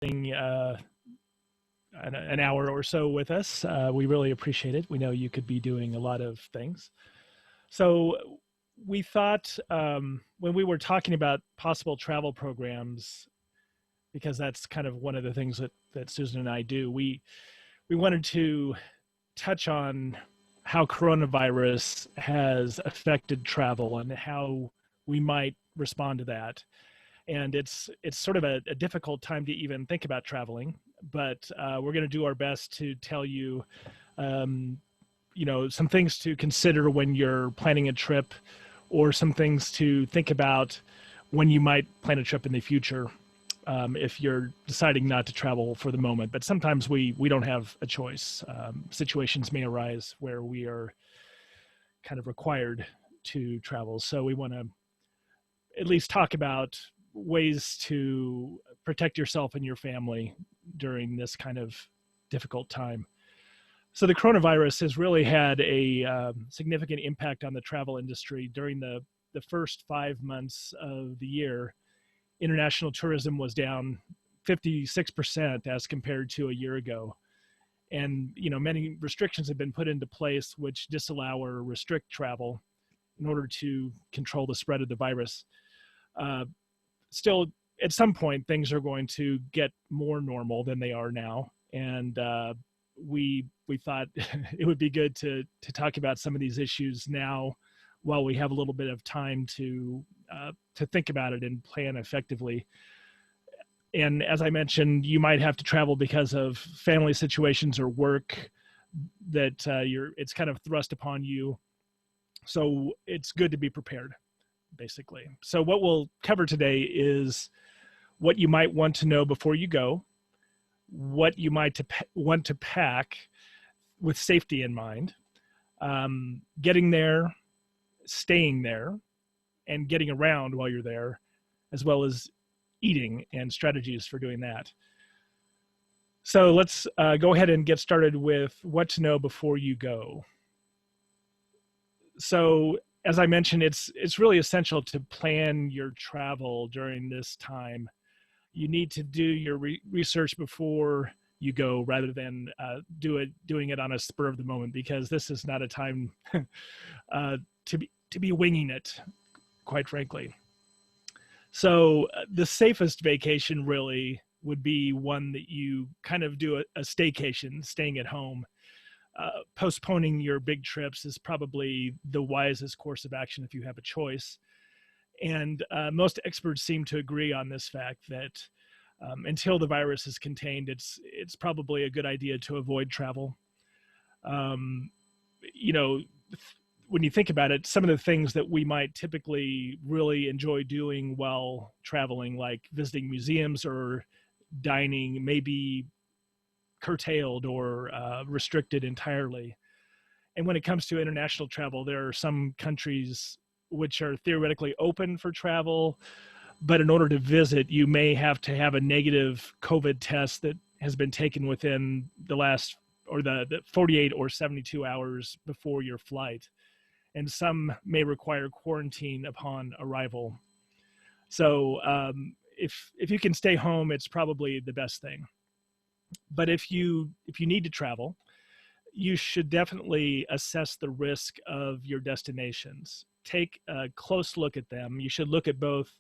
spending an hour or so with us. We really appreciate it. We know you could be doing a lot of things. So we thought when we were talking about possible travel programs, because that's kind of one of the things that Susan and I do, we wanted to touch on how coronavirus has affected travel and how we might respond to that. And it's sort of a difficult time to even think about traveling, but we're going to do our best to tell you, some things to consider when you're planning a trip, or some things to think about when you might plan a trip in the future, if you're deciding not to travel for the moment. But sometimes we don't have a choice. Situations may arise where we are kind of required to travel. So we want to at least talk about ways to protect yourself and your family during this kind of difficult time. So the coronavirus has really had a significant impact on the travel industry. During the first 5 months of the year, international tourism was down 56% as compared to a year ago. And, many restrictions have been put into place which disallow or restrict travel in order to control the spread of the virus. Still, at some point, things are going to get more normal than they are now. And we thought it would be good to talk about some of these issues now while we have a little bit of time to think about it and plan effectively. And as I mentioned, you might have to travel because of family situations or work that it's kind of thrust upon you. So it's good to be prepared, basically. So what we'll cover today is what you might want to know before you go, what you might want to pack with safety in mind, getting there, staying there, and getting around while you're there, as well as eating and strategies for doing that. So let's go ahead and get started with what to know before you go. So as I mentioned, it's really essential to plan your travel during this time. You need to do your research before you go, rather than doing it on a spur of the moment, because this is not a time to be winging it, quite frankly. So the safest vacation really would be one that you kind of do a staycation, staying at home. Postponing your big trips is probably the wisest course of action if you have a choice. And most experts seem to agree on this fact that until the virus is contained, it's probably a good idea to avoid travel. When you think about it, some of the things that we might typically really enjoy doing while traveling, like visiting museums or dining, may be curtailed or restricted entirely. And when it comes to international travel, there are some countries which are theoretically open for travel, but in order to visit, you may have to have a negative COVID test that has been taken within the last, or the 48 or 72 hours before your flight. And some may require quarantine upon arrival. So if you can stay home, it's probably the best thing. But if you need to travel, you should definitely assess the risk of your destinations. Take a close look at them. You should look at both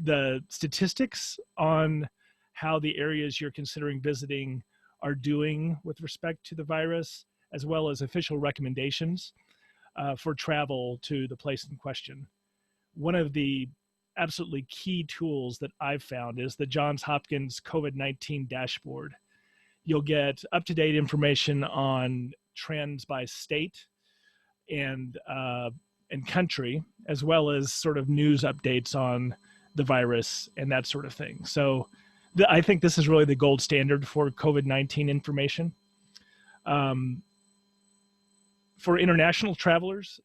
the statistics on how the areas you're considering visiting are doing with respect to the virus, as well as official recommendations for travel to the place in question. One of the absolutely key tools that I've found is the Johns Hopkins COVID-19 dashboard. You'll get up-to-date information on trends by state and country, as well as sort of news updates on the virus and that sort of thing. So I think this is really the gold standard for COVID-19 information. For international travelers,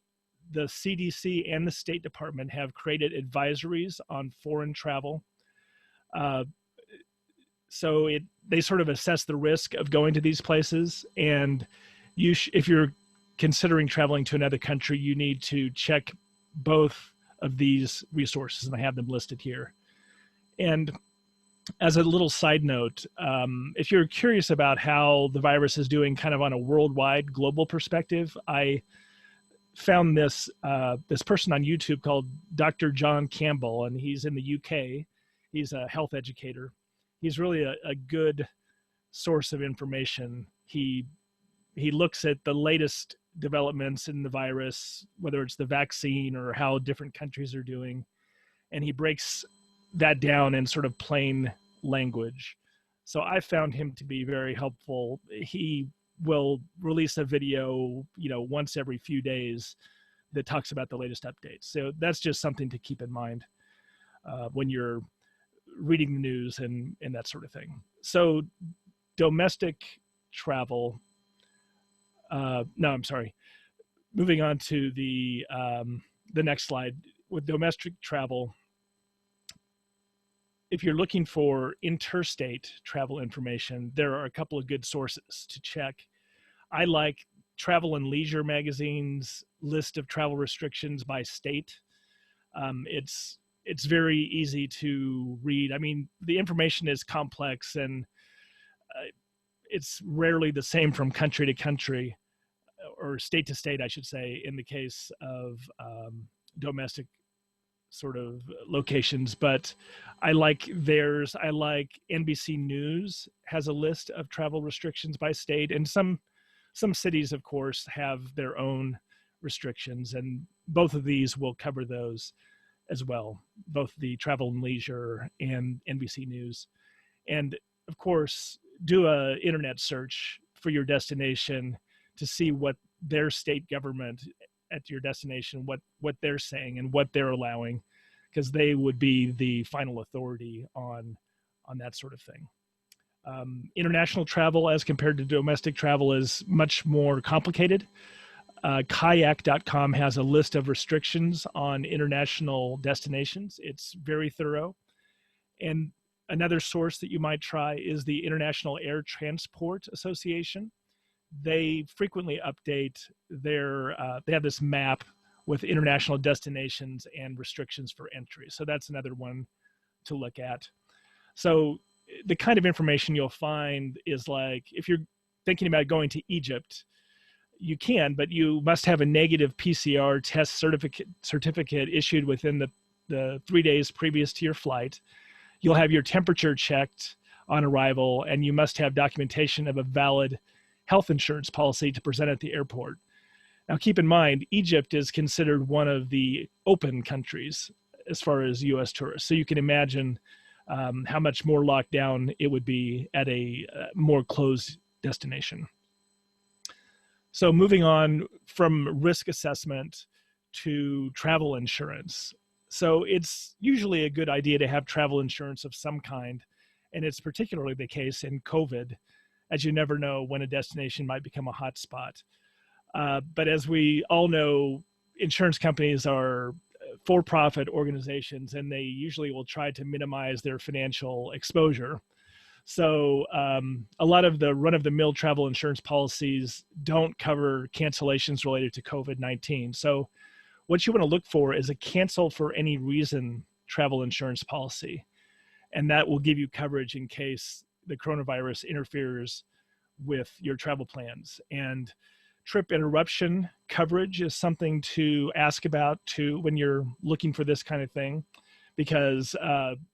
the CDC and the State Department have created advisories on foreign travel. So they sort of assess the risk of going to these places, and if you're considering traveling to another country, you need to check both of these resources, and I have them listed here. And as a little side note, if you're curious about how the virus is doing kind of on a worldwide global perspective, I found this person on YouTube called Dr. John Campbell, and he's in the UK. He's a health educator. He's really a good source of information. He looks at the latest developments in the virus, whether it's the vaccine or how different countries are doing, and he breaks that down in sort of plain language. So I found him to be very helpful. He will release a video, once every few days that talks about the latest updates. So that's just something to keep in mind when you're reading the news and that sort of thing. So domestic travel. No, I'm sorry. Moving on to the next slide. With domestic travel, if you're looking for interstate travel information, there are a couple of good sources to check. I like Travel and Leisure magazine's list of travel restrictions by state. It's very easy to read. I mean, the information is complex, and it's rarely the same from country to country, or state to state, I should say, in the case of domestic sort of locations. But I like theirs. I like NBC News has a list of travel restrictions by state, and some cities, of course, have their own restrictions, and both of these will cover those as well, both the Travel and Leisure and NBC News. And of course, do a internet search for your destination to see what their state government at your destination, what they're saying and what they're allowing, because they would be the final authority on that sort of thing. International travel as compared to domestic travel is much more complicated. Kayak.com has a list of restrictions on international destinations. It's very thorough. And another source that you might try is the International Air Transport Association. They frequently update they have this map with international destinations and restrictions for entry. So that's another one to look at. So the kind of information you'll find is like, if you're thinking about going to Egypt, you can, but you must have a negative PCR test certificate issued within the 3 days previous to your flight. You'll have your temperature checked on arrival, and you must have documentation of a valid health insurance policy to present at the airport. Now, keep in mind, Egypt is considered one of the open countries as far as U.S. tourists. So you can imagine how much more locked down it would be at a more closed destination. So moving on from risk assessment to travel insurance. So it's usually a good idea to have travel insurance of some kind, and it's particularly the case in COVID, as you never know when a destination might become a hot spot. But as we all know, insurance companies are for-profit organizations, and they usually will try to minimize their financial exposure. So a lot of the run-of-the-mill travel insurance policies don't cover cancellations related to COVID-19. So what you want to look for is a cancel for any reason travel insurance policy, and that will give you coverage in case the coronavirus interferes with your travel plans. And trip interruption coverage is something to ask about too when you're looking for this kind of thing, because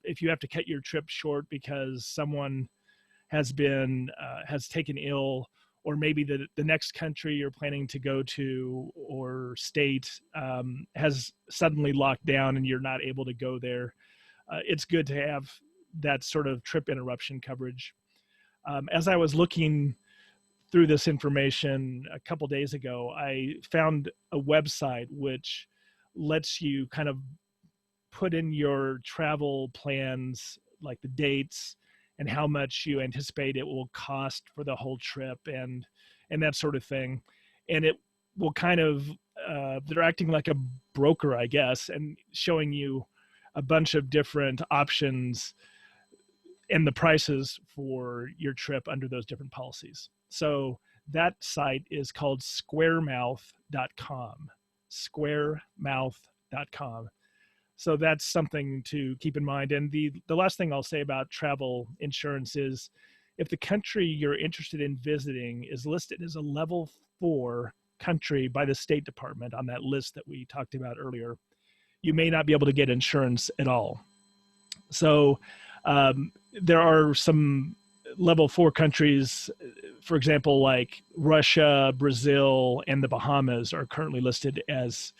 if you have to cut your trip short because someone has taken ill, or maybe the next country you're planning to go to or state has suddenly locked down and you're not able to go there, it's good to have that sort of trip interruption coverage. As I was looking through this information a couple days ago, I found a website which lets you kind of put in your travel plans, like the dates and how much you anticipate it will cost for the whole trip and that sort of thing. And it will kind of, they're acting like a broker, I guess, and showing you a bunch of different options and the prices for your trip under those different policies. So that site is called squaremouth.com, squaremouth.com. So that's something to keep in mind. And the last thing I'll say about travel insurance is if the country you're interested in visiting is listed as a level 4 country by the State Department on that list that we talked about earlier, you may not be able to get insurance at all. So there are some level 4 countries, for example, like Russia, Brazil, and the Bahamas are currently listed as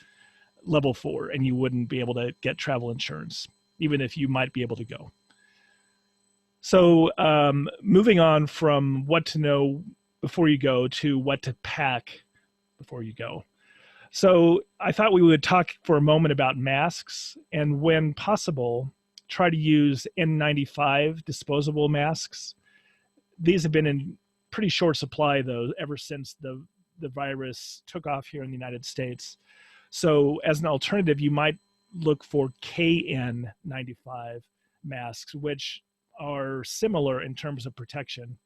level 4, and you wouldn't be able to get travel insurance, even if you might be able to go. So moving on from what to know before you go to what to pack before you go. So I thought we would talk for a moment about masks, and when possible, try to use N95 disposable masks. These have been in pretty short supply, though, ever since the virus took off here in the United States. So as an alternative, you might look for KN95 masks, which are similar in terms of protection.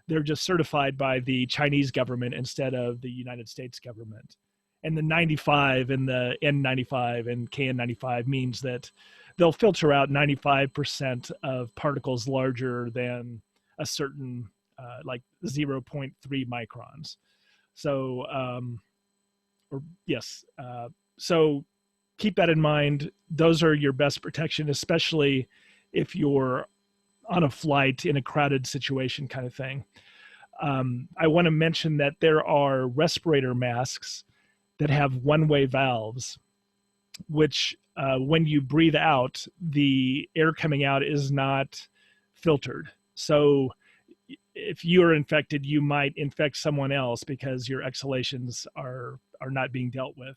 They're just certified by the Chinese government instead of the United States government. And the 95 and the N95 and KN95 means that they'll filter out 95% of particles larger than a certain, like 0.3 microns. So, so keep that in mind. Those are your best protection, especially if you're on a flight in a crowded situation kind of thing. I want to mention that there are respirator masks that have one-way valves, which when you breathe out, the air coming out is not filtered. So if you're infected, you might infect someone else because your exhalations are not being dealt with.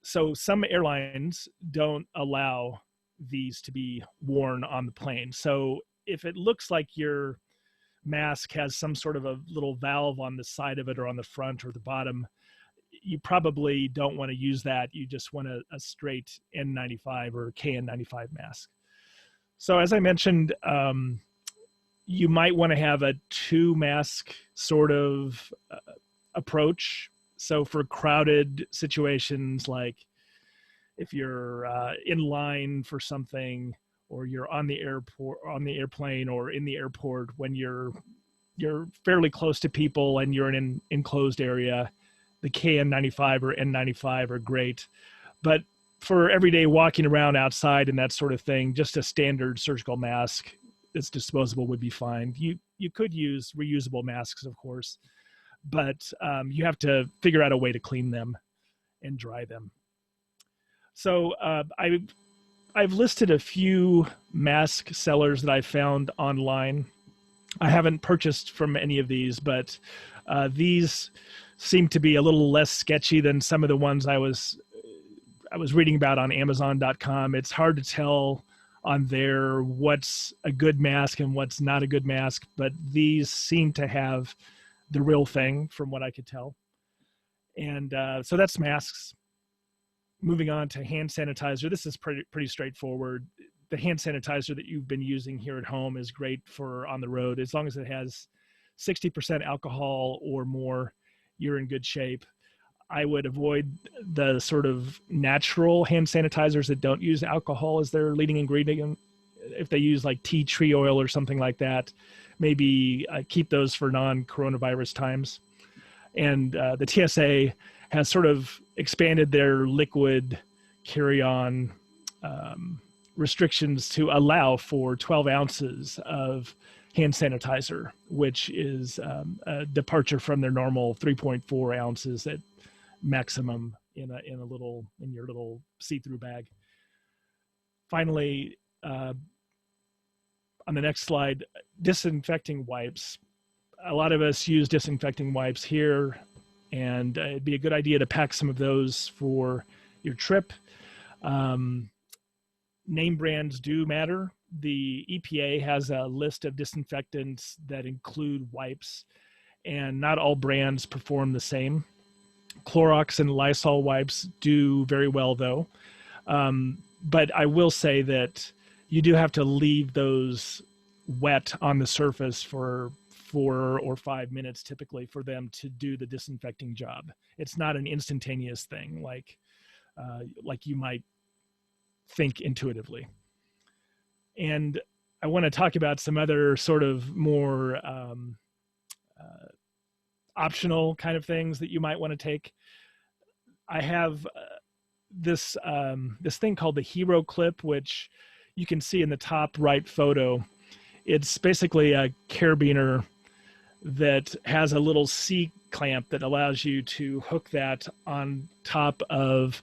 So some airlines don't allow these to be worn on the plane. So if it looks like your mask has some sort of a little valve on the side of it or on the front or the bottom, you probably don't want to use that. You just want a straight N95 or KN95 mask. So as I mentioned, you might want to have a 2-mask sort of approach. So for crowded situations, like if you're in line for something, or you're on the airport, on the airplane, or in the airport when you're fairly close to people and you're in an enclosed area, the KN95 or N95 are great. But for everyday walking around outside and that sort of thing, just a standard surgical mask that's disposable would be fine. You could use reusable masks, of course, but you have to figure out a way to clean them and dry them. So I've listed a few mask sellers that I found online. I haven't purchased from any of these, but these seem to be a little less sketchy than some of the ones I was reading about on Amazon.com. It's hard to tell on there what's a good mask and what's not a good mask, but these seem to have the real thing from what I could tell. And so that's masks. Moving on to hand sanitizer. This is pretty straightforward. The hand sanitizer that you've been using here at home is great for on the road. As long as it has 60% alcohol or more, you're in good shape. I would avoid the sort of natural hand sanitizers that don't use alcohol as their leading ingredient. If they use like tea tree oil or something like that, maybe keep those for non-coronavirus times. And the TSA has sort of expanded their liquid carry-on restrictions to allow for 12 ounces of hand sanitizer, which is a departure from their normal 3.4 ounces at maximum in your little see-through bag. Finally, on the next slide, disinfecting wipes. A lot of us use disinfecting wipes here, and it'd be a good idea to pack some of those for your trip. Name brands do matter. The EPA has a list of disinfectants that include wipes, and not all brands perform the same. Clorox and Lysol wipes do very well, though. But I will say that you do have to leave those wet on the surface for 4 or 5 minutes typically for them to do the disinfecting job. It's not an instantaneous thing like like you might think intuitively. And I want to talk about some other sort of more optional kind of things that you might want to take. I have this thing called the Hero Clip, which you can see in the top right photo. It's basically a carabiner that has a little C clamp that allows you to hook that on top of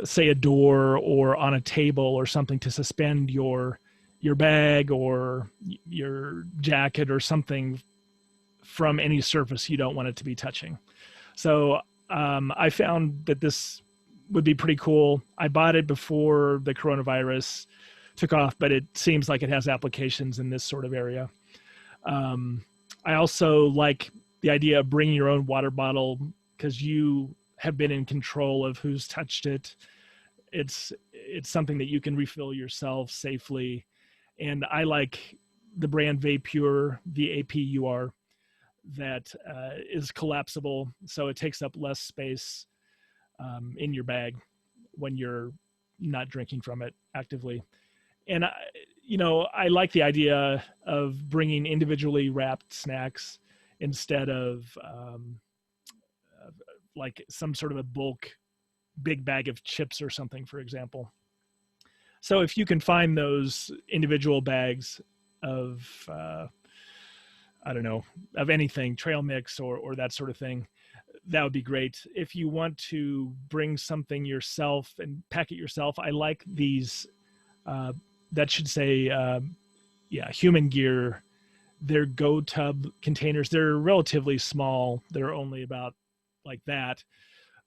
say a door or on a table or something to suspend your bag or your jacket or something from any surface you don't want it to be touching. So I found that this would be pretty cool. I bought it before the coronavirus took off, but it seems like it has applications in this sort of area. I also like the idea of bringing your own water bottle because you have been in control of who's touched it. It's something that you can refill yourself safely. And I like the brand Vapur, VAPUR, that is collapsible, so it takes up less space in your bag when you're not drinking from it actively. And I like the idea of bringing individually wrapped snacks instead of like some sort of a bulk big bag of chips or something, for example. So if you can find those individual bags of I don't know, of anything, trail mix or that sort of thing, that would be great. If you want to bring something yourself and pack it yourself, I like these that should say human gear. They're Go Tub containers. They're relatively small. They're only about like that,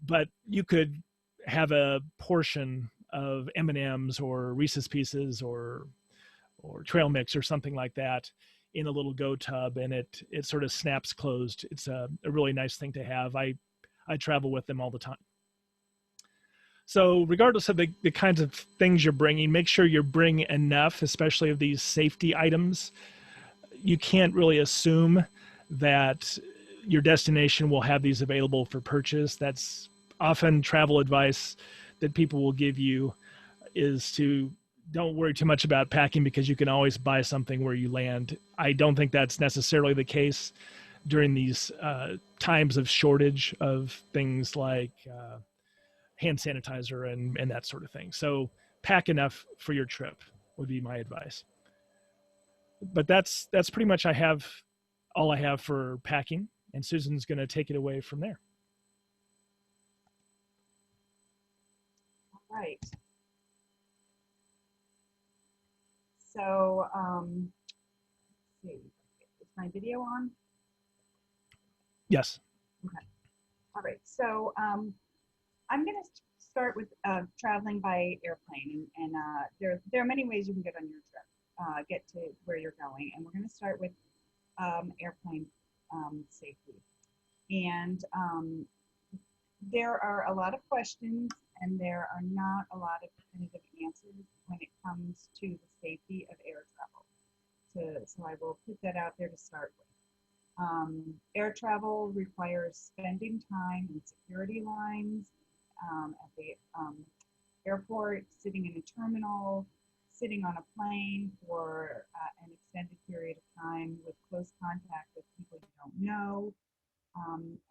but you could have a portion of M&Ms or Reese's Pieces or trail mix or something like that in a little Go Tub, and it sort of snaps closed. It's a really nice thing to have. I travel with them all the time. So regardless of the kinds of things you're bringing, make sure you bring enough, especially of these safety items. You can't really assume that your destination will have these available for purchase. That's often travel advice that people will give you, is to don't worry too much about packing because you can always buy something where you land. I don't think that's necessarily the case during these times of shortage of things like hand sanitizer and that sort of thing. So pack enough for your trip would be my advice. But that's pretty much all I have for packing, and Susan's going to take it away from there. All right. So, let's see, is my video on? Yes. Okay. All right. So, I'm going to start with traveling by airplane, and there are many ways you can get on your trip, get to where you're going, and we're going to start with airplane safety. And there are a lot of questions, and there are not a lot of definitive answers when it comes to the safety of air travel. So I will put that out there to start with. Air travel requires spending time in security lines at the airport, sitting in a terminal, sitting on a plane for an extended period of time with close contact with people you don't know,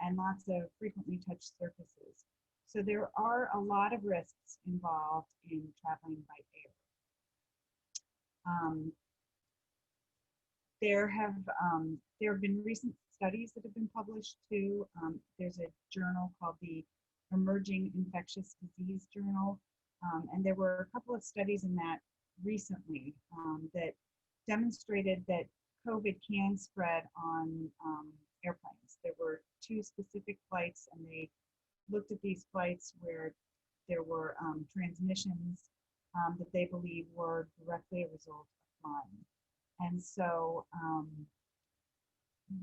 and lots of frequently touched surfaces. So there are a lot of risks involved in traveling by air. There have been recent studies that have been published too. There's a journal called the Emerging Infectious Disease Journal, and there were a couple of studies in that recently that demonstrated that COVID can spread on airplanes. There were 2 specific flights, and they looked at these flights where there were transmissions that they believe were directly a result of flying. And so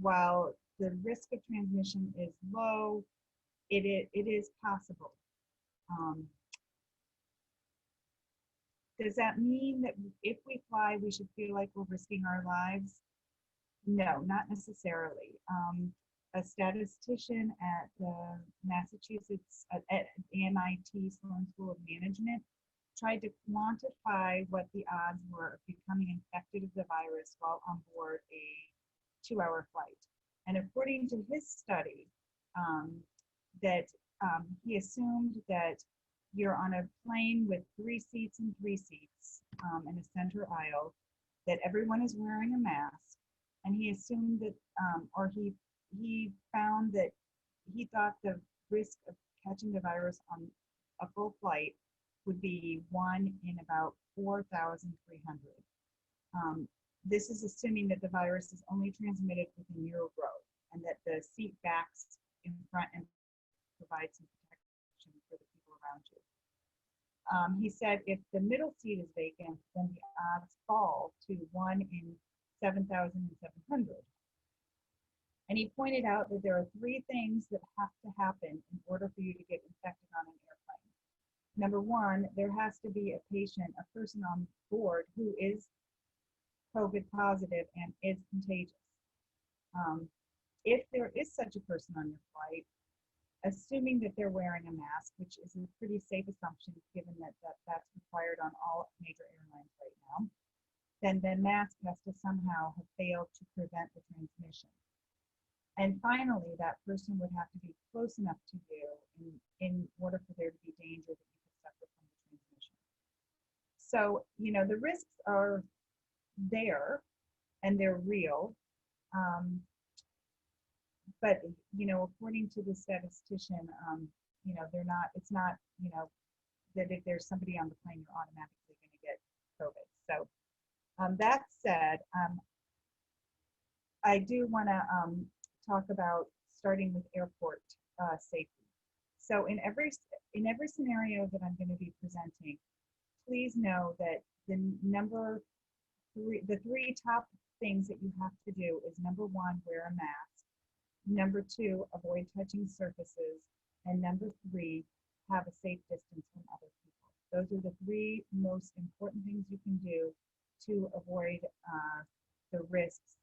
while the risk of transmission is low, it is possible. Does that mean that if we fly, we should feel like we're risking our lives? No, not necessarily. a statistician at the Massachusetts, at MIT Sloan School of Management, tried to quantify what the odds were of becoming infected with the virus while on board a 2-hour flight. And according to his study, that he assumed that you're on a plane with 3 seats and 3 seats in a center aisle, that everyone is wearing a mask, and he assumed that, or he found that he thought the risk of catching the virus on a full flight would be 1 in about 4,300. This is assuming that the virus is only transmitted within your row, and that the seat backs in front and provide some protection for the people around you. He said if the middle seat is vacant, then the odds fall to 1 in 7,700. And he pointed out that there are 3 things that have to happen in order for you to get infected on an airplane. Number 1, there has to be a person on board who is COVID positive and is contagious. If there is such a person on your flight, assuming that they're wearing a mask, which is a pretty safe assumption given that that's required on all major airlines right now, then the mask has to somehow have failed to prevent the transmission. And finally, that person would have to be close enough to you in order for there to be danger that you could suffer from the transmission. So, the risks are there and they're real. But, according to the statistician, it's not, that if there's somebody on the plane, you're automatically going to get COVID. So that said, I do want to talk about starting with airport safety. So in every scenario that I'm going to be presenting, please know that the 3 top things that you have to do is number 1, wear a mask. Number 2, avoid touching surfaces. And number 3, have a safe distance from other people. Those are the 3 most important things you can do to avoid the risks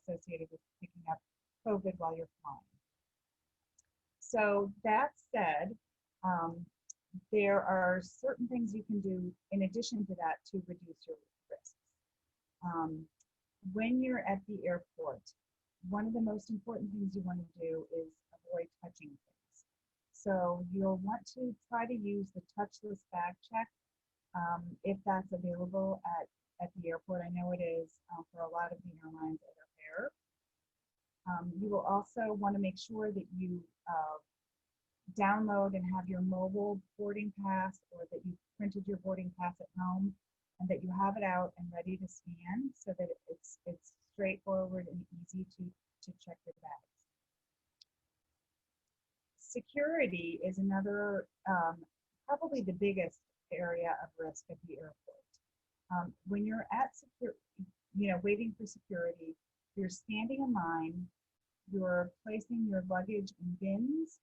associated with picking up COVID while you're flying. So that said, there are certain things you can do in addition to that to reduce your risks. When you're at the airport, one of the most important things you want to do is avoid touching things. So you'll want to try to use the touchless bag check if that's available at the airport. I know it is for a lot of the airlines that are there. You will also want to make sure that you download and have your mobile boarding pass, or that you printed your boarding pass at home, and that you have it out and ready to scan so that it's straightforward and easy to check your bags. Security is another, probably the biggest area of risk at the airport. When you're at waiting for security, you're standing in line, you're placing your luggage in bins,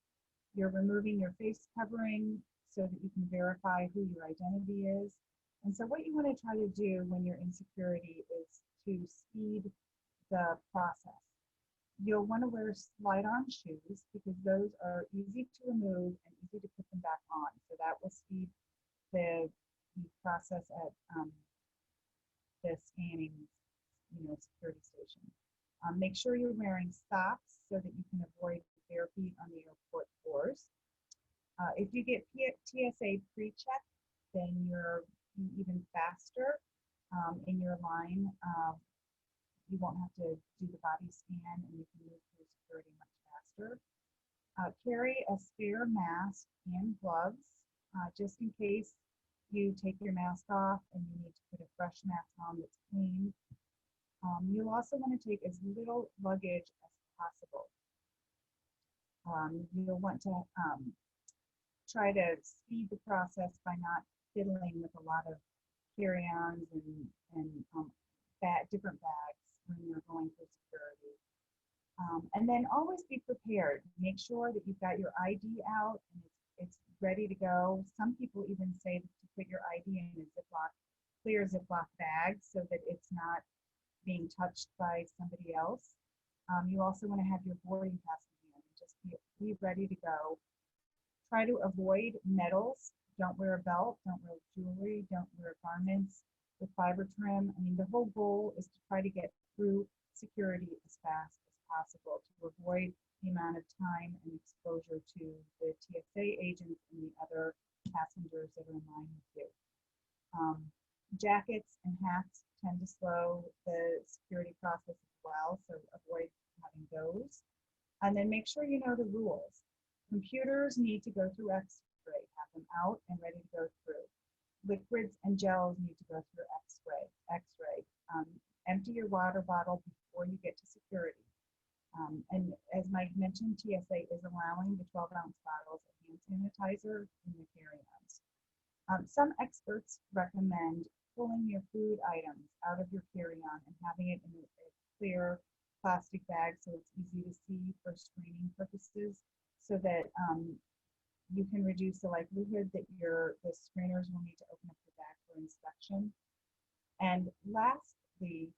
you're removing your face covering so that you can verify who your identity is. And so what you want to try to do when you're in security is to speed the process. You'll want to wear slide-on shoes because those are easy to remove and easy to put them back on. So that will speed the process at the scanning, security station. Make sure you're wearing socks so that you can avoid bare feet on the airport floors. If you get TSA pre-check, then you're even faster in your line. You won't have to do the body scan, and you can move through security much faster. Carry a spare mask and gloves just in case you take your mask off and you need to put a fresh mask on that's clean. You'll also want to take as little luggage as possible. You'll want to try to speed the process by not fiddling with a lot of carry-ons and different bags when you're going through security. And then always be prepared. Make sure that you've got your ID out and it's ready to go. Some people even say to put your ID in a clear Ziploc bag so that it's not being touched by somebody else. You also want to have your boarding pass with be ready to go. Try to avoid metals. Don't wear a belt, don't wear jewelry, don't wear garments with fiber trim. I mean, the whole goal is to try to get through security as fast as possible to avoid the amount of time and exposure to the TSA agents and the other passengers that are in line with you. Jackets and hats tend to slow the security process as well, so avoid having those. And then make sure you know the rules. Computers need to go through X-ray, have them out and ready to go through. Liquids and gels need to go through X-ray. Empty your water bottle before you get to security. And as Mike mentioned, TSA is allowing the 12-ounce bottles of hand sanitizer in the carry-ons. Some experts recommend pulling your food items out of your carry-on and having it in a clear plastic bag so it's easy to see for screening purposes, so that you can reduce the likelihood that the screeners will need to open up the bag for inspection. And lastly,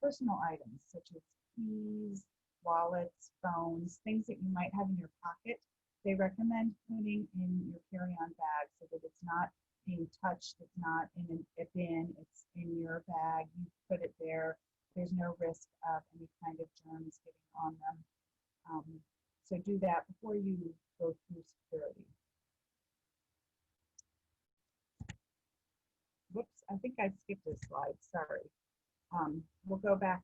personal items such as keys, wallets, phones, things that you might have in your pocket, they recommend putting in your carry-on bag so that it's not being touched, it's not in a bin, it's in your bag, you put it there, there's no risk of any kind of germs getting on them. So do that before you go through security. Whoops, I think I skipped a slide, sorry. We'll go back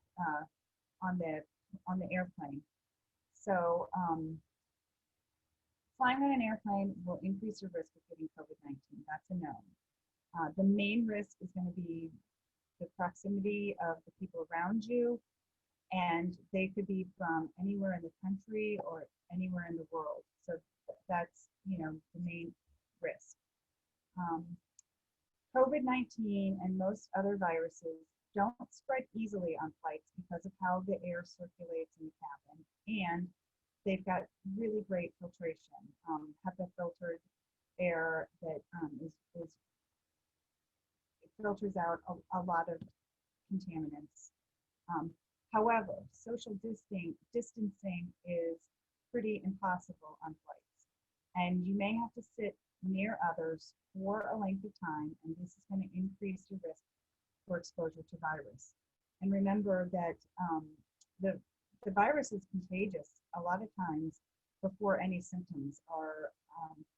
on the airplane. So flying on an airplane will increase your risk of getting COVID-19. That's a known. The main risk is going to be the proximity of the people around you, and they could be from anywhere in the country or anywhere in the world. So that's, the main risk. COVID-19 and most other viruses don't spread easily on flights because of how the air circulates in the cabin, and they've got really great filtration, HEPA filtered air that it filters out a lot of contaminants. However, social distancing is pretty impossible on flights, and you may have to sit near others for a length of time, and this is going to increase your risk for exposure to virus. And remember that the virus is contagious a lot of times before any symptoms are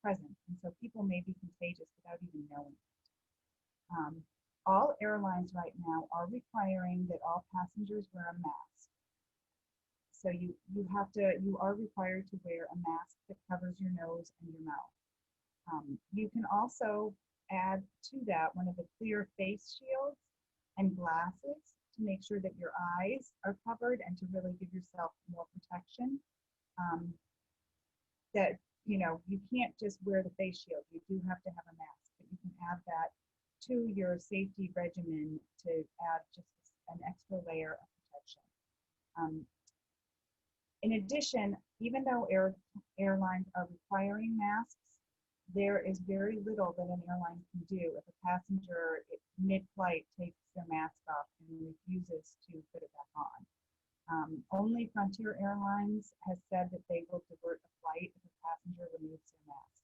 present, and so people may be contagious without even knowing it. All airlines right now are requiring that all passengers wear a mask. So you are required to wear a mask that covers your nose and your mouth. You can also add to that one of the clear face shields and glasses to make sure that your eyes are covered and to really give yourself more protection. That, you can't just wear the face shield. You do have to have a mask, but you can add that to your safety regimen to add just an extra layer of protection. In addition, even though airlines are requiring masks, there is very little that an airline can do if a passenger mid-flight takes their mask off and refuses to put it back on. Only Frontier Airlines has said that they will divert a flight if a passenger removes their mask.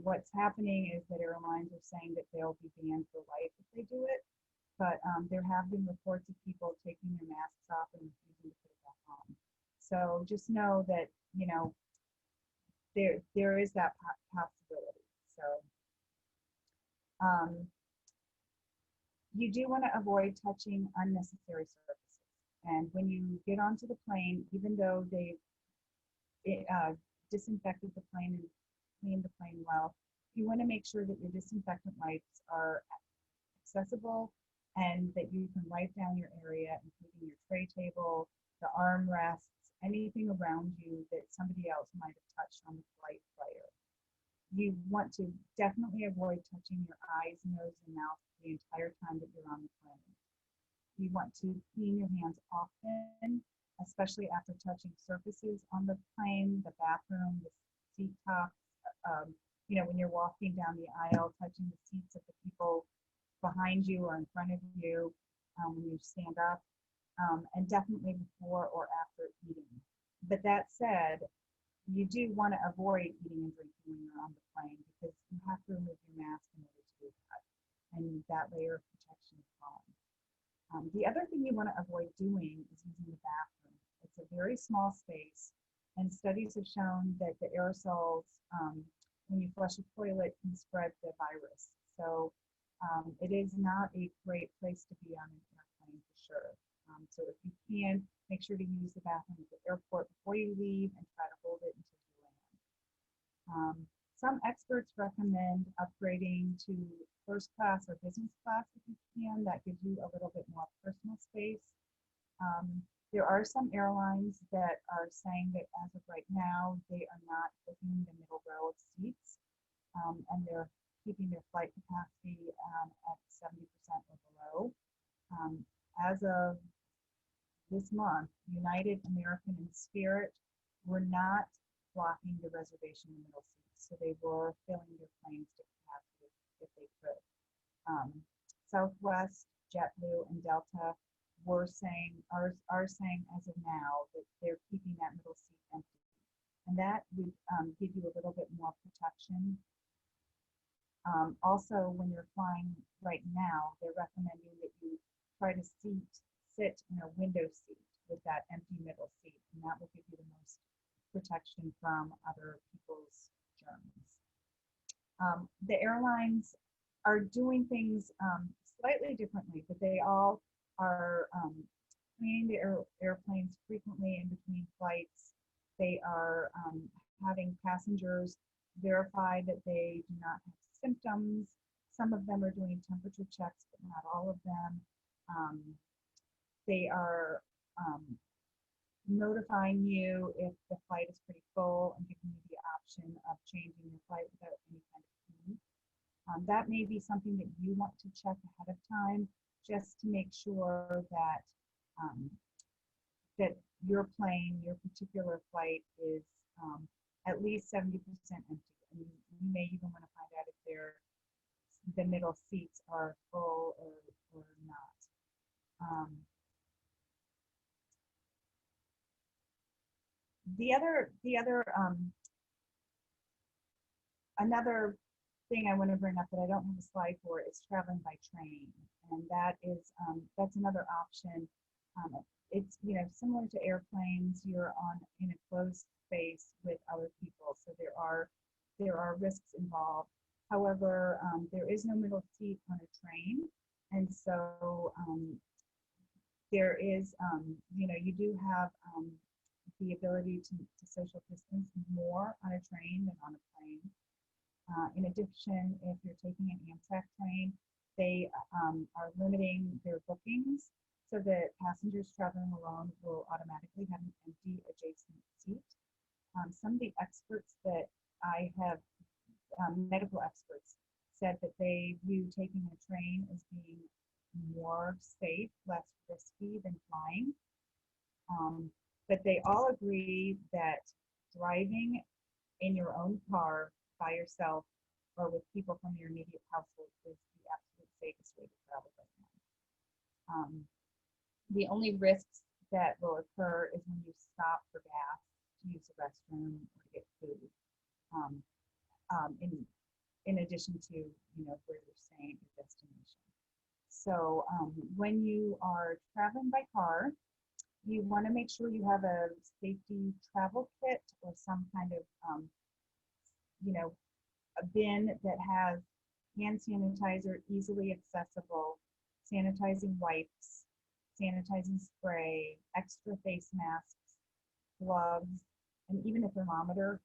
What's happening is that airlines are saying that they'll be banned for life if they do it, but there have been reports of people taking their masks off and refusing to put it back on. So just know that, there is that possibility. So you do want to avoid touching unnecessary surfaces. And when you get onto the plane, even though they've disinfected the plane and cleaned the plane well, you want to make sure that your disinfectant wipes are accessible and that you can wipe down your area, including your tray table, the armrests, anything around you that somebody else might have touched on the flight prior. You want to definitely avoid touching your eyes, nose, and mouth the entire time that you're on the plane. You want to clean your hands often, especially after touching surfaces on the plane, the bathroom, the seat tops, when you're walking down the aisle, touching the seats of the people behind you or in front of you when you stand up, and definitely before or after eating. But that said, you do want to avoid eating and drinking when you're on the plane because you have to remove your mask in order to do that. And that layer of protection is gone. The other thing you want to avoid doing is using the bathroom. It's a very small space, and studies have shown that the aerosols, when you flush a toilet, can spread the virus. So it is not a great place to be on an airplane for sure. So if you can, make sure to use the bathroom at the airport before you leave and try to hold it until you land. Some experts recommend upgrading to first class or business class if you can. That gives you a little bit more personal space. There are some airlines that are saying that as of right now, they are not booking the middle row of seats, and they're keeping their flight capacity at 70% or below. As of this month, United, American, and Spirit were not blocking the reservation in the middle seats, so they were filling their planes to capacity if they could. Southwest, JetBlue, and Delta are saying as of now that they're keeping that middle seat empty, and that would give you a little bit more protection. Also, when you're flying right now, they're recommending that you try to sit in a window seat with that empty middle seat, and that will give you the most protection from other people's germs. The airlines are doing things slightly differently, but they all are cleaning the airplanes frequently in between flights. They are having passengers verify that they do not have symptoms. Some of them are doing temperature checks, but not all of them. They are notifying you if the flight is pretty full and giving you the option of changing your flight without any kind of fee. That may be something that you want to check ahead of time just to make sure that that your plane, your particular flight is at least 70% empty. And you may even want to find out if the middle seats are full or not. Another thing I want to bring up that I don't have a slide for is traveling by train, and that's another option. It's similar to airplanes. You're in a closed space with other people, so there are risks involved. However, there is no middle seat on a train, and so there is you do have the ability to social distance more on a train than on a plane. In addition, if you're taking an Amtrak train, they are limiting their bookings so that passengers traveling alone will automatically have an empty adjacent seat. Some of the experts that I have, medical experts, said that they view taking a train as being more safe, less risky than flying. But they all agree that driving in your own car by yourself or with people from your immediate household is the absolute safest way to travel right now. The only risks that will occur is when you stop for gas, to use the restroom, or to get food. In addition to where you're staying, your destination. So when you are traveling by car, you want to make sure you have a safety travel kit or some kind of a bin that has hand sanitizer, easily accessible, sanitizing wipes, sanitizing spray, extra face masks, gloves, and even a thermometer,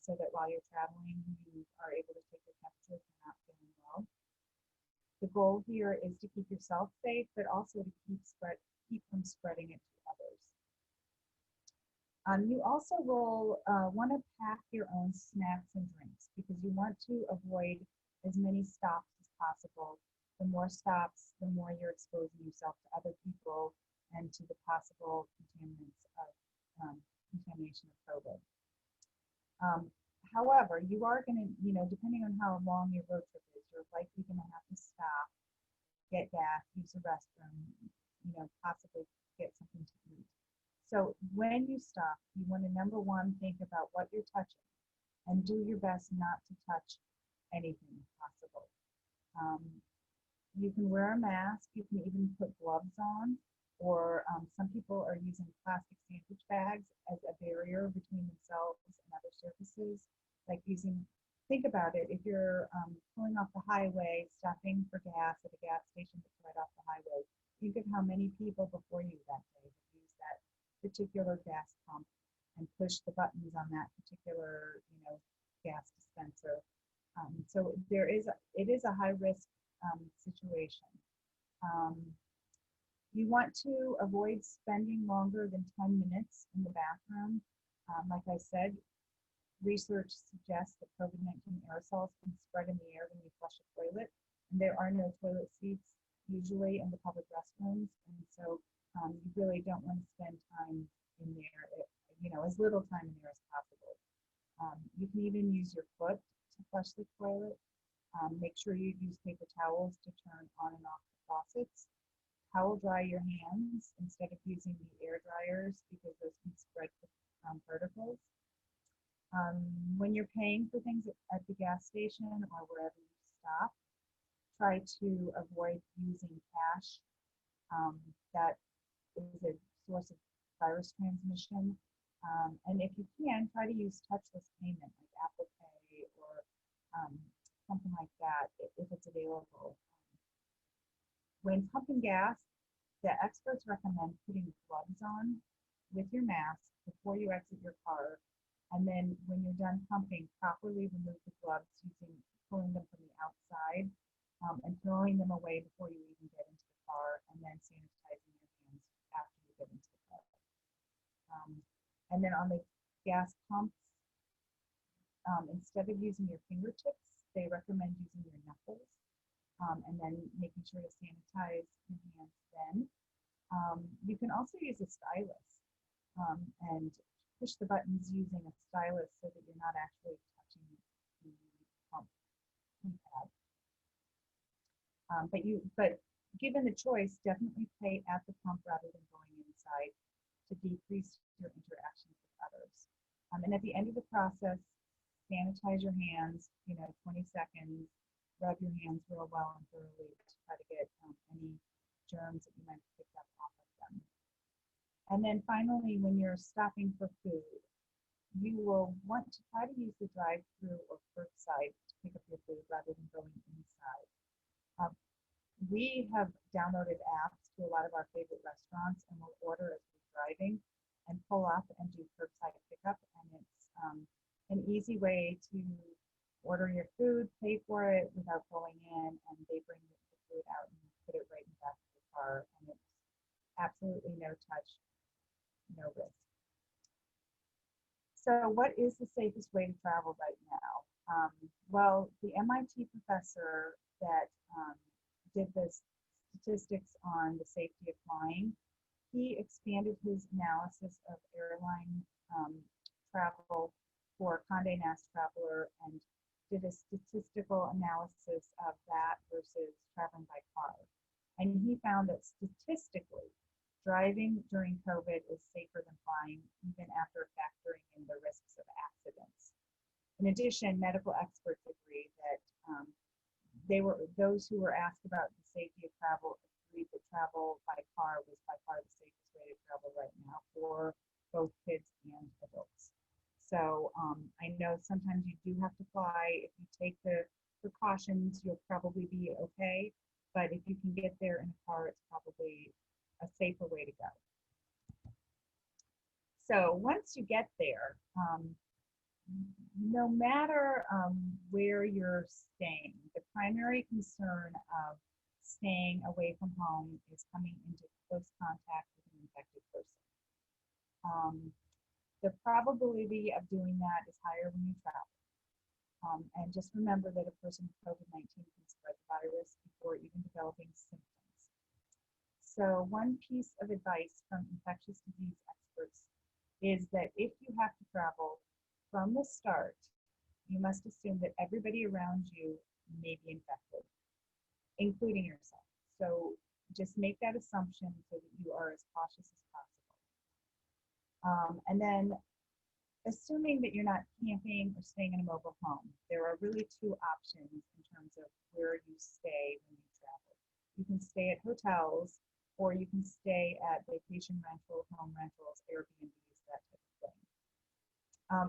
so that while you're traveling, you are able to take your temperature if you're not feeling well. The goal here is to keep yourself safe, but also to keep from spreading it to others. You also will want to pack your own snacks and drinks because you want to avoid as many stops as possible. The more stops, the more you're exposing yourself to other people and to the possible contaminants of contamination of COVID. However, you are going to, depending on how long your road trip is, you're likely going to have to stop, get gas, use the restroom, possibly get something to eat. So when you stop, you want to, number one, think about what you're touching and do your best not to touch anything possible. Um, you can wear a mask, you can even put gloves on, or some people are using plastic sandwich bags as a barrier between themselves and other surfaces, like using, think about it, if you're pulling off the highway, stopping for gas at a gas station that's right off the highway, think of how many people before you that day have used that particular gas pump and pushed the buttons on that particular, gas dispenser. So it is a high risk situation. Um, you want to avoid spending longer than 10 minutes in the bathroom. Like I said, research suggests that COVID-19 aerosols can spread in the air when you flush a toilet, and there are no toilet seats usually in the public restrooms, and so you really don't want to spend time in there, as little time in there as possible. You can even use your foot to flush the toilet. Make sure you use paper towels to turn on and off the faucets. Towel dry your hands instead of using the air dryers because those can spread particles. When you're paying for things at the gas station or wherever you stop, try to avoid using cash. That is a source of virus transmission. And if you can, try to use touchless payment like Apple Pay or something like that if it's available. When pumping gas, the experts recommend putting gloves on with your mask before you exit your car. And then when you're done pumping, properly remove the gloves pulling them from the outside and throwing them away before you even get into the car, and then sanitizing your hands after you get into the car. And then on the gas pumps, instead of using your fingertips, they recommend using your knuckles, and then making sure to sanitize your hands then. You can also use a stylus and push the buttons using a stylus so that you're not actually touching the pump keypad. But given the choice, definitely pay at the pump rather than going inside to decrease your interactions with others. And at the end of the process, sanitize your hands, 20 seconds, rub your hands real well and thoroughly to try to get any germs that you might have picked up off of them. And then finally, when you're stopping for food, you will want to try to use the drive-through or curbside to pick up your food rather than going inside. We have downloaded apps to a lot of our favorite restaurants, and we'll order as we're driving and pull up and do curbside pickup. And it's an easy way to order your food, pay for it without going in, and they bring the food out and put it right in the back of the car. And it's absolutely no touch, no risk. So what is the safest way to travel right now? Well, the MIT professor that did the statistics on the safety of flying, he expanded his analysis of airline travel for Condé Nast Traveler and did a statistical analysis of that versus traveling by car. And he found that statistically, driving during COVID is safer than flying, even after factoring in the risks of accidents. In addition, medical experts agree that those who were asked about the safety of travel agreed that travel by car was by far the safest way to travel right now for both kids and adults. So I know sometimes you do have to fly. If you take the precautions, you'll probably be okay. But if you can get there in a car, it's probably a safer way to go. So once you get there, no matter where you're staying, the primary concern of staying away from home is coming into close contact with an infected person. The probability of doing that is higher when you travel. And just remember that a person with COVID-19 can spread the virus before even developing symptoms. So one piece of advice from infectious disease experts is that if you have to travel from the start, you must assume that everybody around you may be infected, including yourself. So just make that assumption so that you are as cautious as possible. And then assuming that you're not camping or staying in a mobile home, there are really two options in terms of where you stay when you travel. You can stay at hotels, or you can stay at vacation rentals, home rentals, Airbnbs, that type of thing.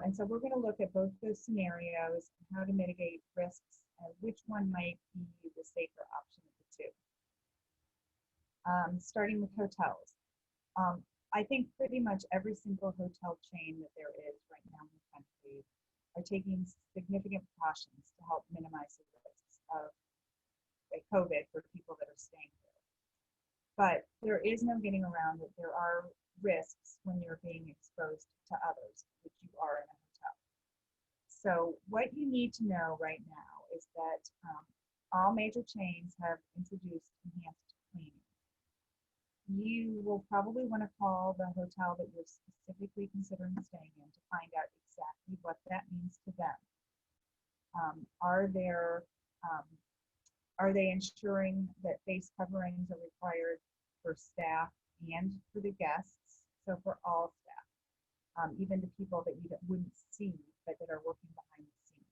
And so we're going to look at both those scenarios, how to mitigate risks, and which one might be the safer option of the two. Starting with hotels. I think pretty much every single hotel chain that there is right now in the country are taking significant precautions to help minimize the risks of COVID for people that are staying there. But there is no getting around that there are risks when you're being exposed to others, which you are in a hotel. So what you need to know right now is that all major chains have introduced enhanced cleaning. You will probably want to call the hotel that you're specifically considering staying in to find out exactly what that means to them. Are they ensuring that face coverings are required for staff and for the guests? So for all staff, even the people that you wouldn't see but that are working behind the scenes.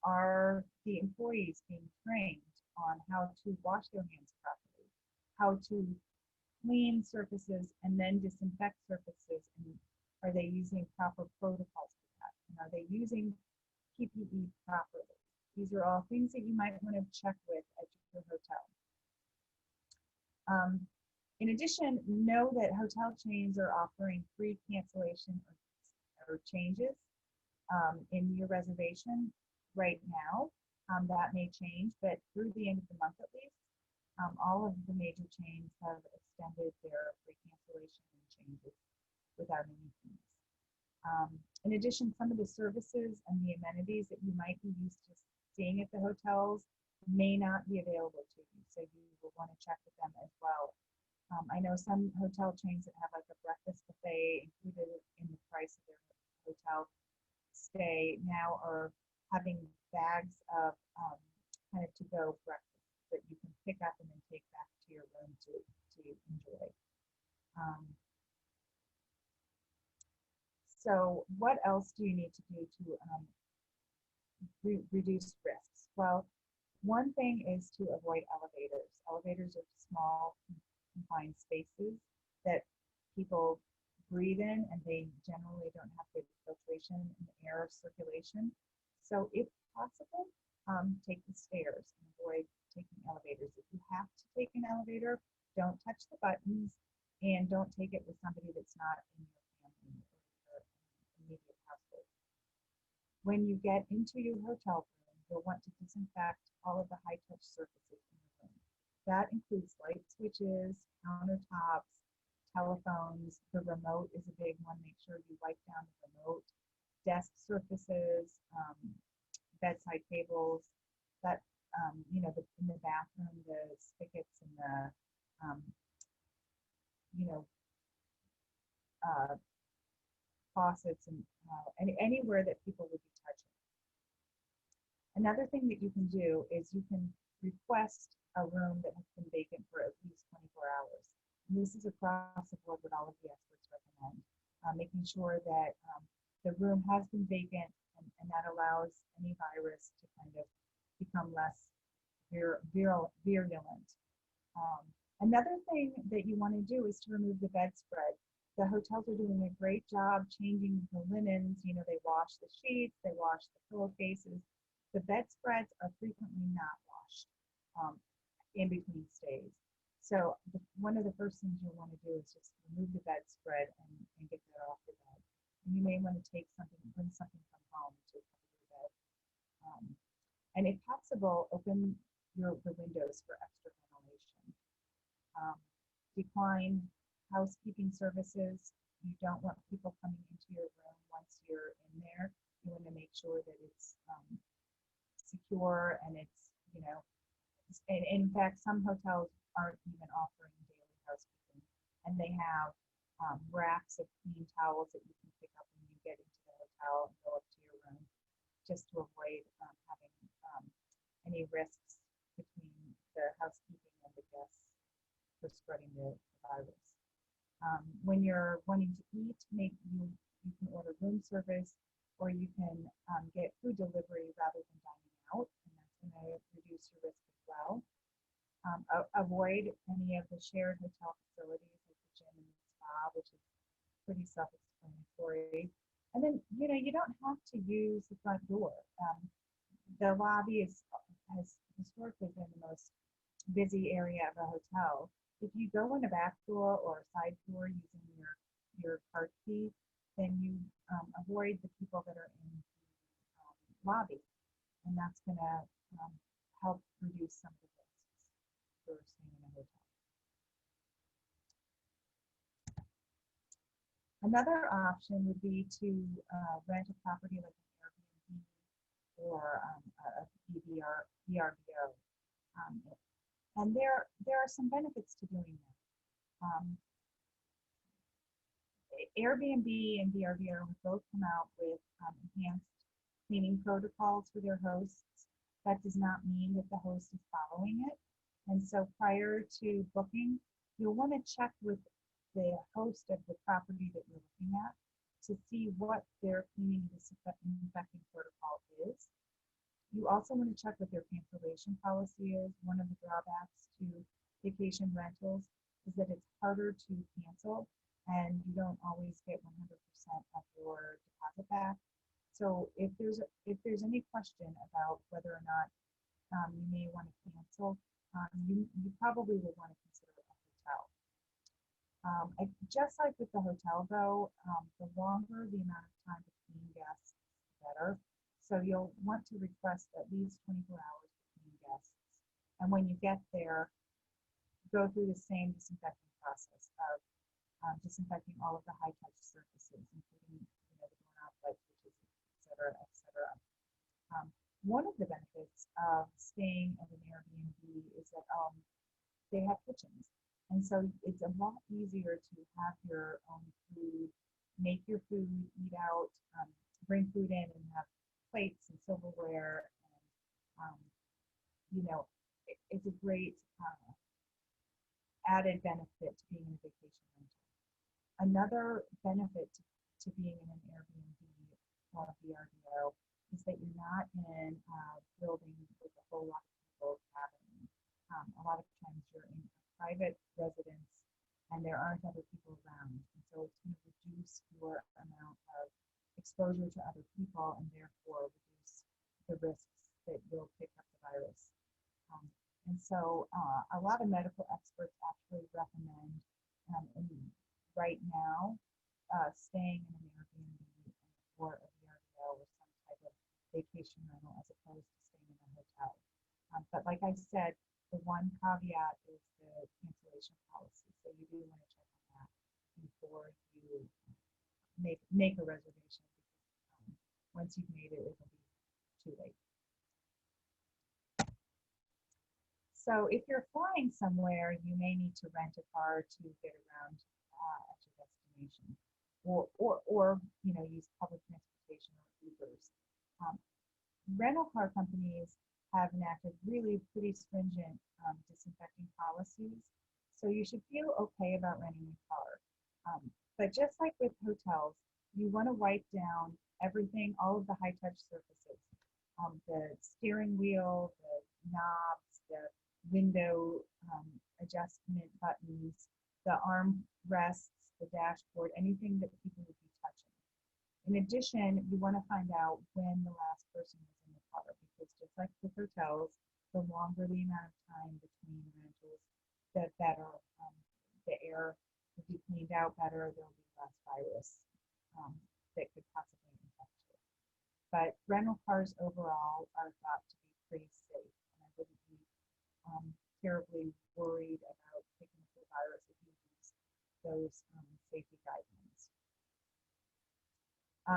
Are the employees being trained on how to wash their hands properly, how to clean surfaces and then disinfect surfaces, and are they using proper protocols for that? And are they using PPE properly? These are all things that you might want to check with at your hotel. In addition, know that hotel chains are offering free cancellation or changes in your reservation right now. That may change, but through the end of the month at least, all of the major chains have extended their free cancellation and changes without any fees. In addition, some of the services and the amenities that you might be used to seeing at the hotels may not be available to you, so you will want to check with them as well. I know some hotel chains that have like a breakfast buffet included in the price of their hotel stay now are having bags of kind of to-go breakfast that you can pick up and then take back to your room to enjoy. So what else do you need to do to reduce risks? Well, one thing is to avoid elevators. Elevators are small, confined spaces that people breathe in, and they generally don't have good filtration and air circulation. So if possible, take the stairs and avoid taking elevators. If you have to take an elevator, don't touch the buttons, and don't take it with somebody that's not in your family or your immediate household. When you get into your hotel room, you'll want to disinfect all of the high-touch surfaces in the room. That includes light switches, countertops, telephones. The remote is a big one. Make sure you wipe down the remote. Desk surfaces, bedside tables, that in the bathroom, the spigots and the faucets and anywhere that people would be touching. Another thing that you can do is you can request a room that has been vacant for at least 24 hours. And this is across the board what all of the experts recommend, making sure that the room has been vacant, and that allows any virus to kind of become less virulent. Another thing that you want to do is to remove the bedspread. The hotels are doing a great job changing the linens. They wash the sheets, they wash the pillowcases. The bedspreads are frequently not washed in between stays. So one of the first things you'll want to do is just remove the bedspread and get that off your bed. And you may want to bring something from home to cover your bed. And if possible, open the windows for extra ventilation. Decline housekeeping services. You don't want people coming into your room once you're in there. You want to make sure that it's secure and it's, and in fact, some hotels aren't even offering daily housekeeping, and they have racks of clean towels that you can pick up when you get into the hotel and go up to your room, just to avoid having any risks between the housekeeping and the guests for spreading the virus. When you're wanting to eat, you can order room service, or you can get food delivery rather than dining out, and that's going to reduce your risk as well. Avoid any of the shared hotel facilities like the gym and the spa, which is pretty self-explanatory. And then, you don't have to use the front door. The lobby has historically been the most busy area of a hotel. If you go in a back door or a side door using your card key, then you avoid the people that are in the lobby, and that's going to help reduce some of the risks for staying in a hotel. Another option would be to rent a property like an Airbnb or a VRBO. And there are some benefits to doing that. Airbnb and VRBO have both come out with enhanced cleaning protocols for their hosts. That does not mean that the host is following it. And so prior to booking, you'll want to check with the host of the property that you're looking at to see what their cleaning and disinfecting protocol is. You also want to check what their cancellation policy is. One of the drawbacks to vacation rentals is that it's harder to cancel, and you don't always get 100% of your deposit back. So if there's any question about whether or not you may want to cancel, you probably would want to consider a hotel. Just like with the hotel, though, the longer the amount of time between guests, the better. So you'll want to request at least 24 hours between guests. And when you get there, go through the same disinfecting process of disinfecting all of the high-touch surfaces, including the doorknob, light switches, et cetera. One of the benefits of staying at an Airbnb is that they have kitchens. And so it's a lot easier to have your own food, make your food, eat out, bring food in and have plates and silverware. And, it's a great added benefit to being in a vacation rental. Another benefit to being in an Airbnb or a VRBO is that you're not in a building with a whole lot of people traveling. A lot of times you're in a private residence and there aren't other people around. And so it's going to reduce your amount of exposure to other people and therefore reduce the risks that you'll pick up the virus. And so a lot of medical experts actually recommend right now staying in an Airbnb or a VRBO or some type of vacation rental as opposed to staying in a hotel. But like I said, the one caveat is the cancellation policy. So you do want to check on that before you make a reservation, because once you've made it, it'll be too late. So if you're flying somewhere, you may need to rent a car to get around at your destination, or use public transportation or Ubers. Rental car companies have enacted really pretty stringent disinfecting policies, so you should feel okay about renting a car. But just like with hotels, you want to wipe down everything, all of the high-touch surfaces, the steering wheel, the knobs, the window adjustment buttons, the arm rests, the dashboard, anything that people would be touching. In addition, you want to find out when the last person was in the car, because just like with hotels, the longer the amount of time between rentals, the better. The air will be cleaned out better, there'll be less virus that could possibly infect you. But rental cars overall are thought to be pretty safe, and I wouldn't be terribly worried about picking up the virus if you use those safety guidelines.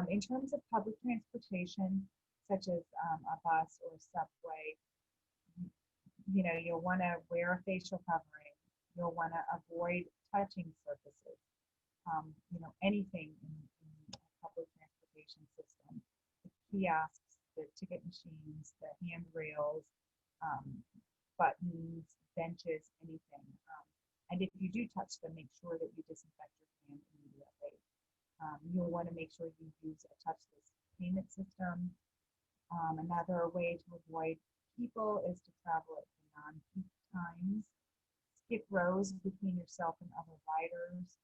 In terms of public transportation, such as a bus or a subway, you'll want to wear a facial covering. You'll want to avoid touching surfaces. Anything in a public transportation system, the kiosks, the ticket machines, the handrails, buttons, benches, anything. And if you do touch them, make sure that you disinfect you'll want to make sure you use a touchless payment system. Another way to avoid people is to travel at non-peak times. Skip rows between yourself and other riders,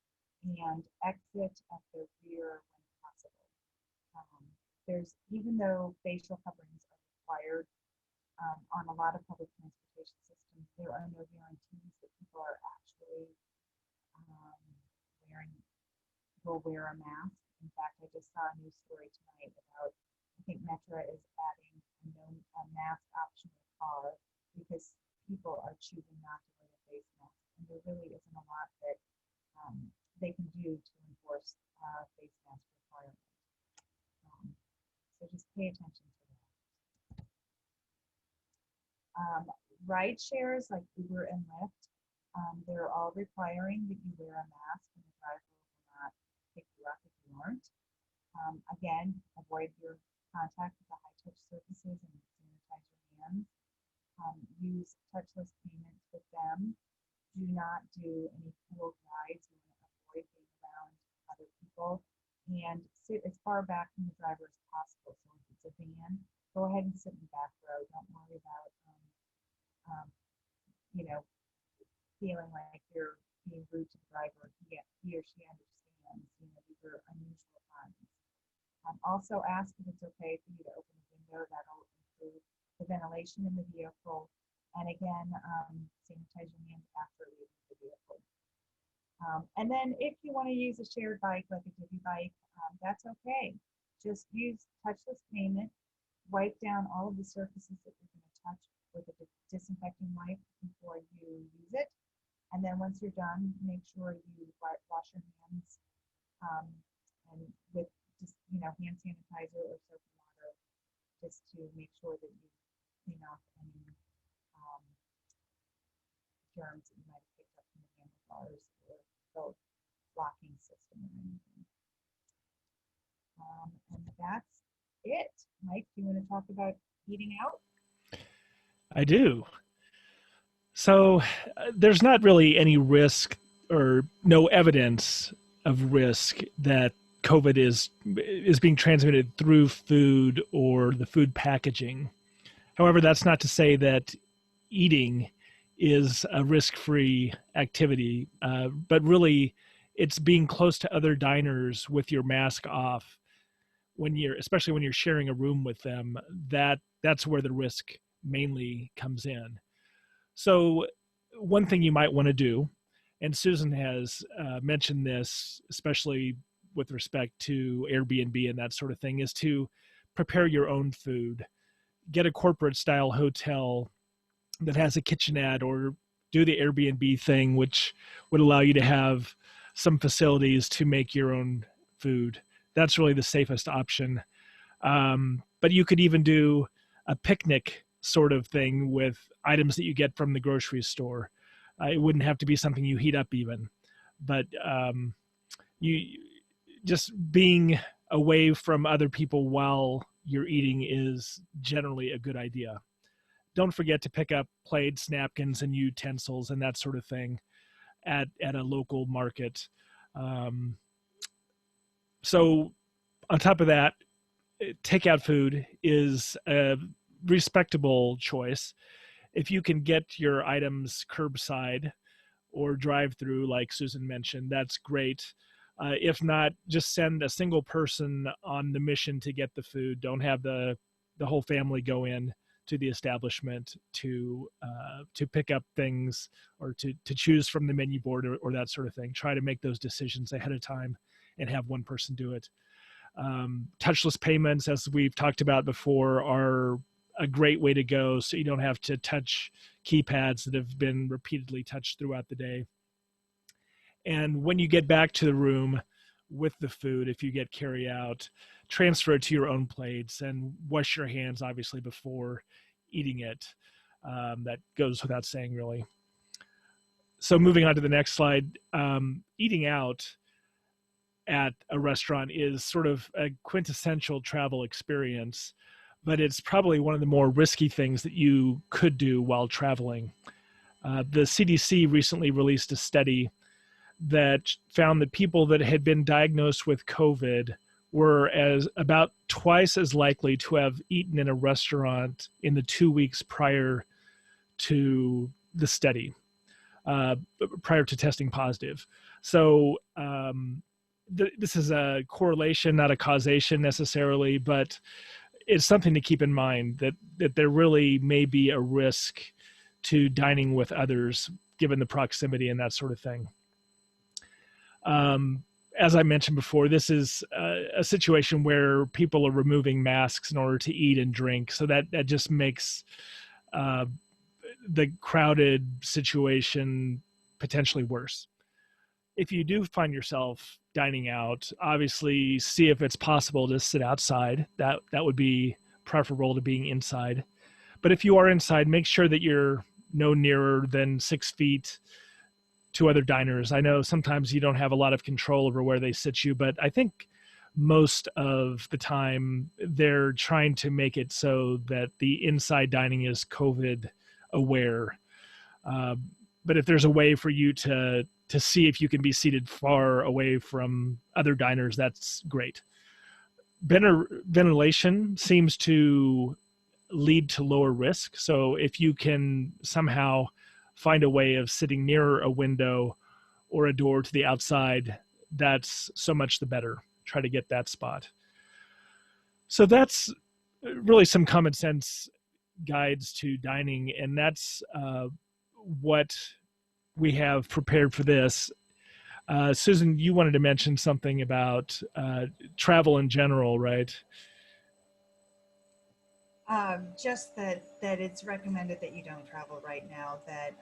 and exit at the rear when possible. Even though facial coverings are required on a lot of public transportation systems, there are no guarantees that people are actually um, wearing will wear a mask. In fact, I just saw a news story tonight about, I think Metra is adding a mask option in the car because people are choosing not to wear a face mask, and there really isn't a lot that they can do to enforce face mask requirements. So just pay attention to that. Ride shares like Uber and Lyft, they're all requiring that you wear a mask, and the driver will not pick you up if you aren't. Again, avoid your contact with the high-touch surfaces and sanitize your hands. Use touchless payments with them. Do not do any pooled rides. You want to avoid being around other people, and sit as far back from the driver as possible. So if it's a van, go ahead and sit in the back row. Don't worry about feeling like you're being rude to the driver. He or she understands. These are unusual times. Also ask if it's okay for you to open the window. That'll improve the ventilation in the vehicle. And again, sanitize your hands after leaving the vehicle. And then if you want to use a shared bike like a divvy bike, that's okay. Just use touchless payment. Wipe down all of the surfaces that you're going to touch with a disinfecting wipe before you use it. And then once you're done, make sure you wash your hands and with just hand sanitizer or soap and water, just to make sure that you clean off any germs that you might have picked up from the handlebars or the locking system or anything. And that's it. Mike, do you want to talk about eating out? I do. So there's not really any risk or no evidence of risk that COVID is being transmitted through food or the food packaging. However, that's not to say that eating is a risk-free activity, but really it's being close to other diners with your mask off especially when you're sharing a room with them, that's where the risk mainly comes in. So one thing you might want to do, and Susan has mentioned this, especially with respect to Airbnb and that sort of thing, is to prepare your own food. Get a corporate style hotel that has a kitchenette, or do the Airbnb thing, which would allow you to have some facilities to make your own food. That's really the safest option. But you could even do a picnic sort of thing with items that you get from the grocery store. It wouldn't have to be something you heat up even, but you just being away from other people while you're eating is generally a good idea. Don't forget to pick up plates, napkins, and utensils and that sort of thing at a local market. So on top of that, takeout food is a respectable choice. If you can get your items curbside or drive through, like Susan mentioned, that's great. If not, just send a single person on the mission to get the food. Don't have the whole family go in to the establishment to pick up things or to choose from the menu board or that sort of thing. Try to make those decisions ahead of time and have one person do it. Touchless payments, as we've talked about before, are a great way to go, so you don't have to touch keypads that have been repeatedly touched throughout the day. And when you get back to the room with the food, if you get carry out, transfer it to your own plates and wash your hands, obviously, before eating it. That goes without saying, really. So moving on to the next slide, eating out at a restaurant is sort of a quintessential travel experience, but it's probably one of the more risky things that you could do while traveling. The CDC recently released a study that found that people that had been diagnosed with COVID were about twice as likely to have eaten in a restaurant in the 2 weeks prior to the study, prior to testing positive. So this is a correlation, not a causation necessarily, but it's something to keep in mind that there really may be a risk to dining with others given the proximity and that sort of thing. As I mentioned before, this is a situation where people are removing masks in order to eat and drink. So that just makes the crowded situation potentially worse. If you do find yourself dining out, obviously see if it's possible to sit outside. That would be preferable to being inside. But if you are inside, make sure that you're no nearer than 6 feet to other diners. I know sometimes you don't have a lot of control over where they sit you, but I think most of the time they're trying to make it so that the inside dining is COVID aware. But if there's a way for you to see if you can be seated far away from other diners, that's great. Ventilation seems to lead to lower risk. So if you can somehow find a way of sitting near a window or a door to the outside, that's so much the better. Try to get that spot. So that's really some common sense guides to dining, and that's what we have prepared for this. Susan, you wanted to mention something about travel in general, right? Just that it's recommended that you don't travel right now. That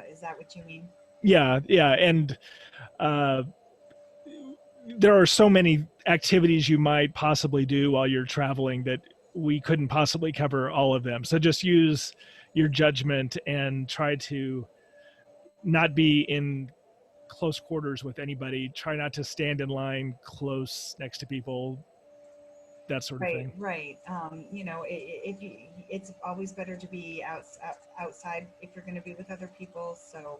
is that what you mean? Yeah, and there are so many activities you might possibly do while you're traveling that we couldn't possibly cover all of them. So just use your judgment and try to not be in close quarters with anybody. Try not to stand in line close next to people, that sort of thing. Right. It's always better to be outside if you're going to be with other people. So,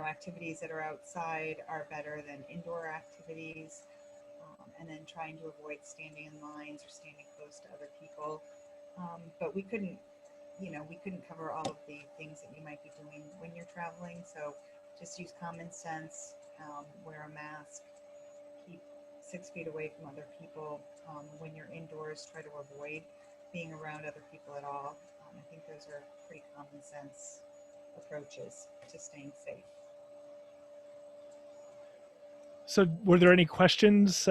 activities that are outside are better than indoor activities. And then trying to avoid standing in lines or standing close to other people. But we couldn't cover all of the things that you might be doing when you're traveling. So just use common sense, wear a mask, keep 6 feet away from other people. When you're indoors, try to avoid being around other people at all. I think those are pretty common sense approaches to staying safe. So were there any questions